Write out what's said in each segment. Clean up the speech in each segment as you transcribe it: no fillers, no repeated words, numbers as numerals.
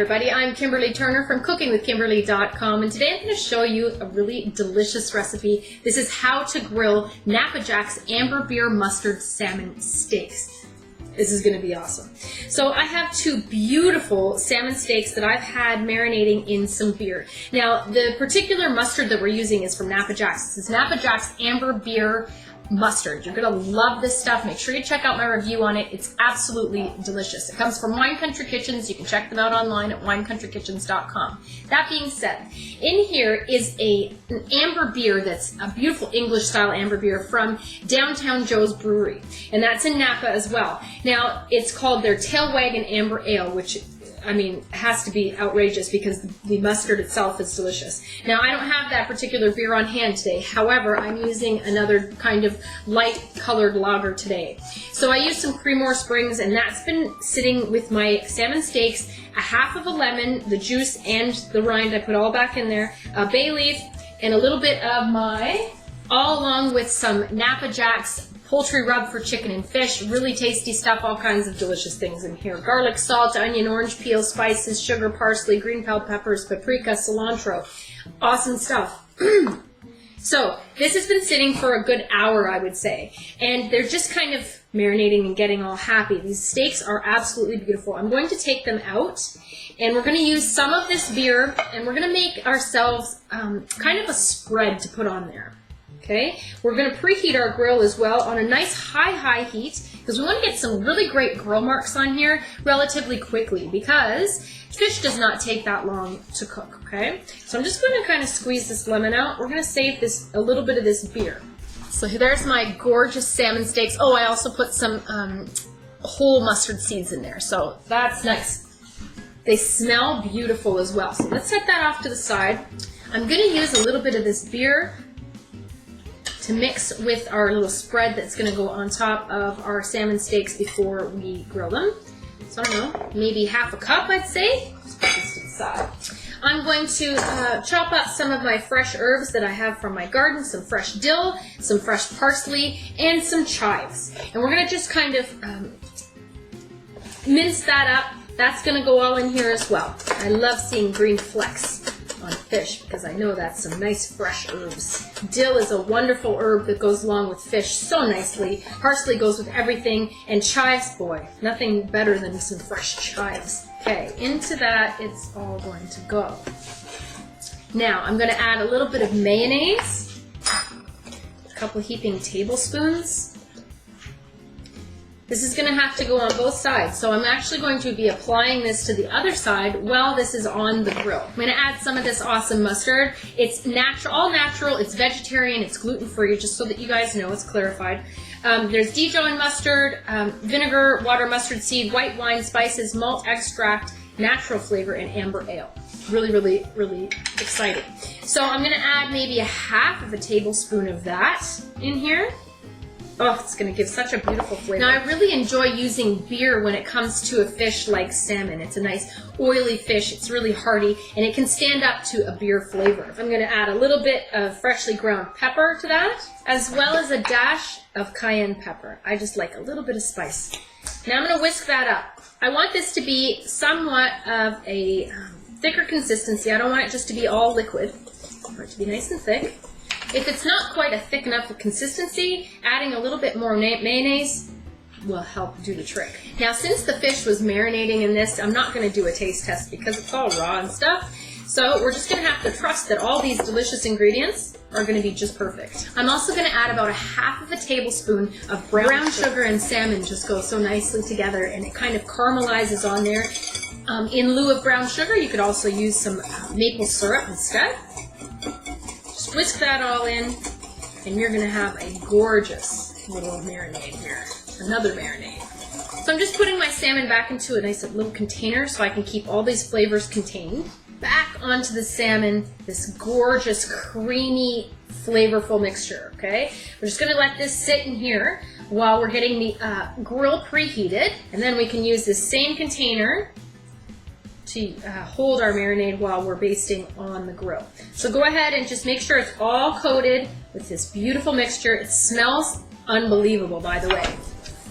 everybody, I'm Kimberly Turner from cookingwithkimberly.com, and today I'm going to show you a really delicious recipe. This is how to grill Napa Jack's Amber Beer Mustard Salmon Steaks. This is going to be awesome. So I have two beautiful salmon steaks that I've had marinating in some beer. Now, the particular mustard that we're using is from Napa Jack's. This is Napa Jack's Amber Beer Mustard. You're going to love this stuff. Make sure you check out my review on it. It's absolutely delicious. It comes from Wine Country Kitchens. You can check them out online at winecountrykitchens.com. That being said, in here is an amber beer that's a beautiful English style amber beer from Downtown Joe's Brewery, and that's in Napa as well. Now, it's called their Tail Wagon Amber Ale, which I mean, has to be outrageous because the mustard itself is delicious. Now, I don't have that particular beer on hand today. However, I'm using another kind of light colored lager today. So I used some Creemore Springs, and that's been sitting with my salmon steaks, a half of a lemon, the juice and the rind, I put all back in there, a bay leaf, and a little bit of my, all along with some Napa Jack's poultry rub for chicken and fish. Really tasty stuff, all kinds of delicious things in here. Garlic, salt, onion, orange peel, spices, sugar, parsley, green bell peppers, paprika, cilantro. Awesome stuff. So this has been sitting for a good hour, I would say. And they're just kind of marinating and getting all happy. These steaks are absolutely beautiful. I'm going to take them out, and we're going to use some of this beer, and we're going to make ourselves kind of a spread to put on there. Okay, we're going to preheat our grill as well on a nice high heat because we want to get some really great grill marks on here relatively quickly because fish does not take that long to cook, okay? So I'm just going to kind of squeeze this lemon out. We're going to save this a little bit of this beer. So there's my gorgeous salmon steaks. Oh, I also put some whole mustard seeds in there, so that's nice. They smell beautiful as well. So let's set that off to the side. I'm going to use a little bit of this beer to mix with our little spread that's going to go on top of our salmon steaks before we grill them. So I don't know, maybe half a cup, I'd say. Just put this to the side. I'm going to chop up some of my fresh herbs that I have from my garden, some fresh dill, some fresh parsley, and some chives. And we're going to just kind of mince that up. That's going to go all in here as well. I love seeing green flecks on fish because I know that's some nice fresh herbs. Dill is a wonderful herb that goes along with fish so nicely. Parsley goes with everything, and chives, boy, nothing better than some fresh chives. Okay, into that it's all going to go. Now I'm going to add a little bit of mayonnaise, a couple heaping tablespoons. This is going to have to go on both sides, so I'm actually going to be applying this to the other side while this is on the grill. I'm going to add some of this awesome mustard. It's natural, all natural, it's vegetarian, it's gluten-free, just so that you guys know it's clarified. There's Dijon mustard, vinegar, water, mustard seed, white wine, spices, malt extract, natural flavor, and amber ale. Really, really, really exciting. So I'm going to add maybe a half of a tablespoon of that in here. Oh, it's going to give such a beautiful flavor. Now, I really enjoy using beer when it comes to a fish like salmon. It's a nice oily fish. It's really hearty, and it can stand up to a beer flavor. I'm going to add a little bit of freshly ground pepper to that, as well as a dash of cayenne pepper. I just like a little bit of spice. Now, I'm going to whisk that up. I want this to be somewhat of a thicker consistency. I don't want it just to be all liquid. I want it to be nice and thick. If it's not quite a thick enough consistency, adding a little bit more mayonnaise will help do the trick. Now, since the fish was marinating in this, I'm not going to do a taste test because it's all raw and stuff. So we're just going to have to trust that all these delicious ingredients are going to be just perfect. I'm also going to add about a half of a tablespoon of brown sugar, and salmon just go so nicely together, and it kind of caramelizes on there. In lieu of brown sugar, you could also use some maple syrup instead. Whisk that all in, and you're going to have a gorgeous little marinade here. Another marinade. So I'm just putting my salmon back into a nice little container so I can keep all these flavors contained. Back onto the salmon, this gorgeous, creamy, flavorful mixture, okay? We're just going to let this sit in here while we're getting the grill preheated, and then we can use this same container to hold our marinade while we're basting on the grill. So go ahead and just make sure it's all coated with this beautiful mixture. It smells unbelievable, by the way.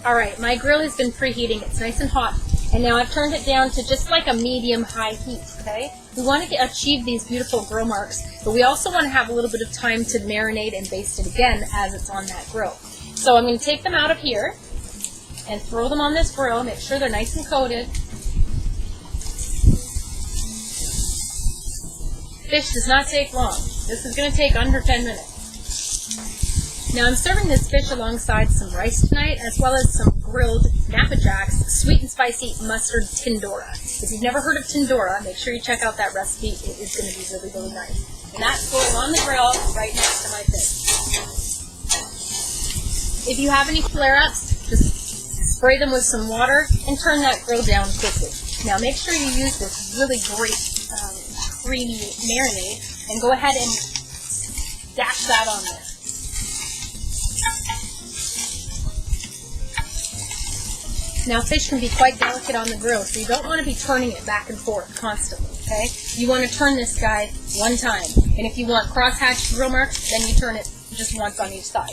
All right, my grill has been preheating. It's nice and hot. And now I've turned it down to just like a medium-high heat, okay? We want to achieve these beautiful grill marks, but we also want to have a little bit of time to marinate and baste it again as it's on that grill. So I'm going to take them out of here and throw them on this grill, make sure they're nice and coated. Fish does not take long. This is going to take under 10 minutes. Now I'm serving this fish alongside some rice tonight, as well as some grilled Napa Jacks sweet and spicy mustard tindora. If you've never heard of tindora, make sure you check out that recipe. It is going to be really, really nice. And that's going on the grill right next to my fish. If you have any flare-ups, just spray them with some water and turn that grill down quickly. Now make sure you use this really great creamy marinade and go ahead and dash that on there. Now fish can be quite delicate on the grill, so you don't want to be turning it back and forth constantly, okay? You want to turn this guy one time. And if you want cross-hatched grill marks, then you turn it just once on each side.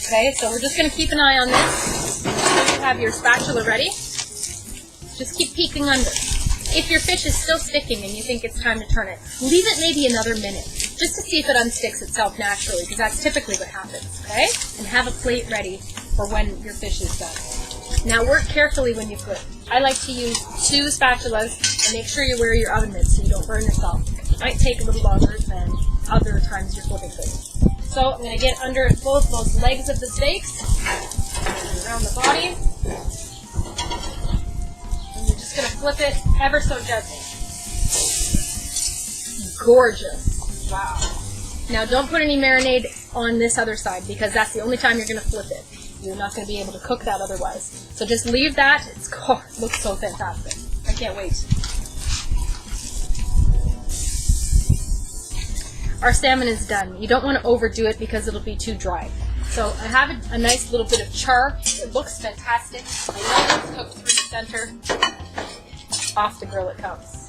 Okay, so we're just going to keep an eye on this. Make sure you have your spatula ready. Just keep peeking under. If your fish is still sticking and you think it's time to turn it, leave it maybe another minute, just to see if it unsticks itself naturally, because that's typically what happens, okay? And have a plate ready for when your fish is done. Now work carefully when you flip. I like to use 2 spatulas, and make sure you wear your oven mitts so you don't burn yourself. It might take a little longer than other times you're flipping fish. So I'm going to get under both those legs of the steaks, around the body, and you're just going to flip it ever so gently. Gorgeous. Wow. Now don't put any marinade on this other side, because that's the only time you're going to flip it. You're not going to be able to cook that otherwise. So just leave that. It looks so fantastic. I can't wait. Our salmon is done. You don't want to overdo it because it'll be too dry. So I have a nice little bit of char. It looks fantastic. I know it's cooked through the center. Off the grill it comes.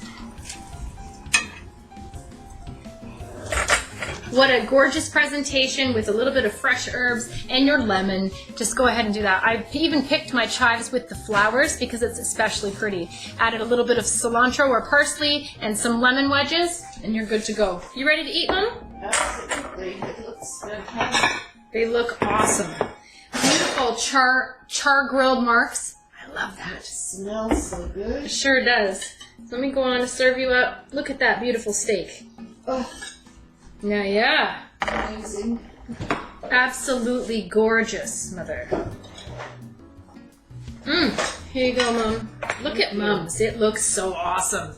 What a gorgeous presentation with a little bit of fresh herbs and your lemon. Just go ahead and do that. I've even picked my chives with the flowers because it's especially pretty. Added a little bit of cilantro or parsley and some lemon wedges, and you're good to go. You ready to eat, Mom? Absolutely. It looks fantastic. They look awesome. Beautiful char grilled marks. I love that. It smells so good. It sure does. Let me go on to serve you up. Look at that beautiful steak. Oh. Yeah. Amazing. Absolutely gorgeous, Mother. Here you go, Mom. Look at Mom's. It looks so awesome.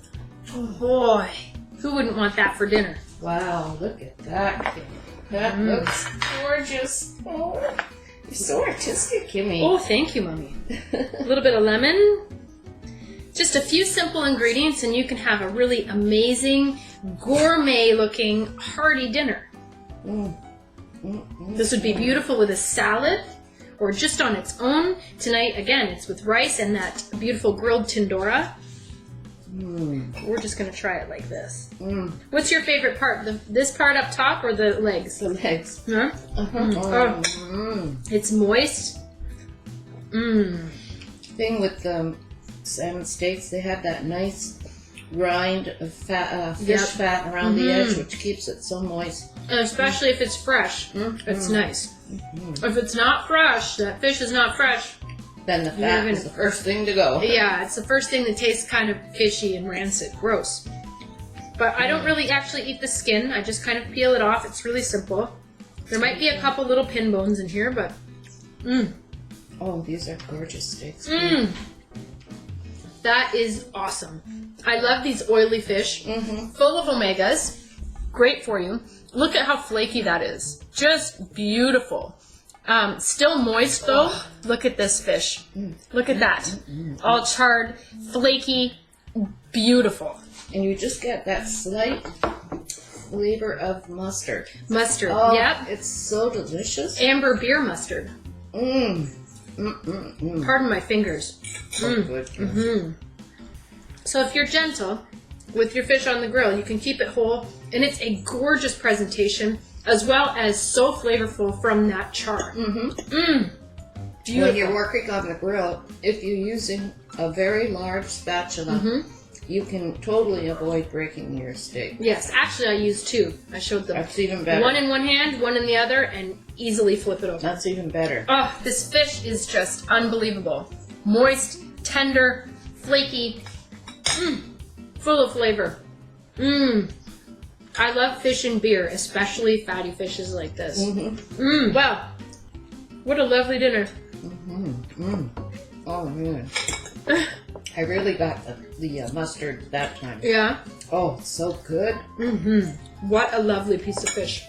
Oh, boy. Who wouldn't want that for dinner? Wow, look at that. That looks gorgeous. Oh, you're so artistic, Kimmy. Oh, thank you, Mommy. A little bit of lemon. Just a few simple ingredients and you can have a really amazing, gourmet-looking, hearty dinner. This would be beautiful with a salad or just on its own. Tonight, again, it's with rice and that beautiful grilled tindora. We're just going to try it like this. What's your favorite part? This part up top or the legs? The legs. Huh? Oh. It's moist. Thing with the salmon steaks, they have that nice rind of fat, fish fat around the edge, which keeps it so moist. And especially if it's fresh, it's nice. If it's not fresh, that fish is not fresh, then the fat is the first thing to go. Yeah, it's the first thing that tastes kind of fishy and rancid. Gross. But I don't really actually eat the skin. I just kind of peel it off. It's really simple. There might be a couple little pin bones in here, but Oh, these are gorgeous steaks. That is awesome. I love these oily fish, full of omegas, great for you. Look at how flaky that is. Just beautiful. Still moist though. Look at this fish. Look at that. All charred, flaky, beautiful. And you just get that slight flavor of mustard. Mustard, Oh, yep. It's so delicious. Amber beer mustard. Pardon my fingers. So good. So if you're gentle with your fish on the grill, you can keep it whole, and it's a gorgeous presentation, as well as so flavorful from that char. when you're working on the grill, if you're using a very large spatula, you can totally avoid breaking your steak. Yes, actually I use two. I showed them. That's even better. One in one hand, one in the other, and easily flip it over. That's even better. Oh, this fish is just unbelievable. Moist, tender, flaky, full of flavor. I love fish and beer, especially fatty fishes like this. Wow. What a lovely dinner. Oh, man. I really got the mustard that time. Yeah. Oh, so good. What a lovely piece of fish.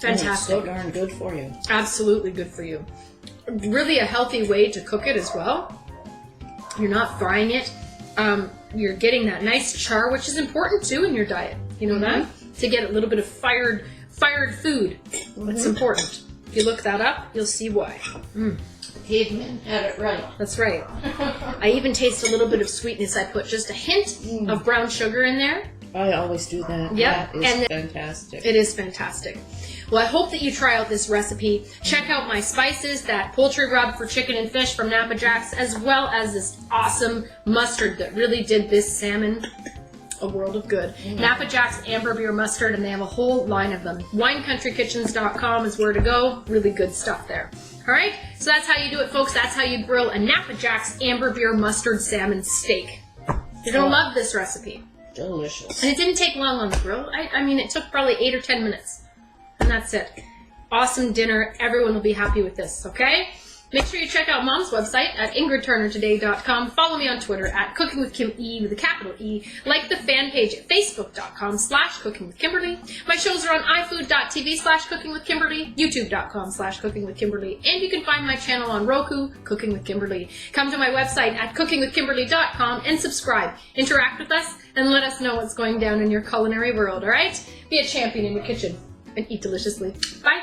Fantastic. It's so darn good for you. Absolutely good for you. Really a healthy way to cook it as well. You're not frying it. You're getting that nice char, which is important too in your diet. You know that? To get a little bit of fired food. It's important. If you look that up, you'll see why. Caveman had it right. That's right. I even taste a little bit of sweetness. I put just a hint of brown sugar in there. I always do that. Yep. That is fantastic. It is fantastic. Well, I hope that you try out this recipe. Check out my spices, that poultry rub for chicken and fish from Napa Jack's, as well as this awesome mustard that really did this salmon a world of good. Napa Jack's Amber Beer Mustard, and they have a whole line of them. WineCountryKitchens.com is where to go. Really good stuff there. All right, so that's how you do it, folks. That's how you grill a Napa Jack's Amber Beer Mustard Salmon Steak. You're going to love this recipe. Delicious. And it didn't take long on the grill. I mean, it took probably 8 or 10 minutes. And that's it. Awesome dinner. Everyone will be happy with this, okay? Make sure you check out Mom's website at ingridturnertoday.com. Follow me on Twitter at cookingwithkime with a capital E. Like the fan page at facebook.com/cookingwithkimberly. My shows are on ifood.tv/cookingwithkimberly, youtube.com/cookingwithkimberly, and you can find my channel on Roku, Cooking with Kimberly. Come to my website at cookingwithkimberly.com and subscribe. Interact with us and let us know what's going down in your culinary world, all right? Be a champion in your kitchen and eat deliciously. Bye.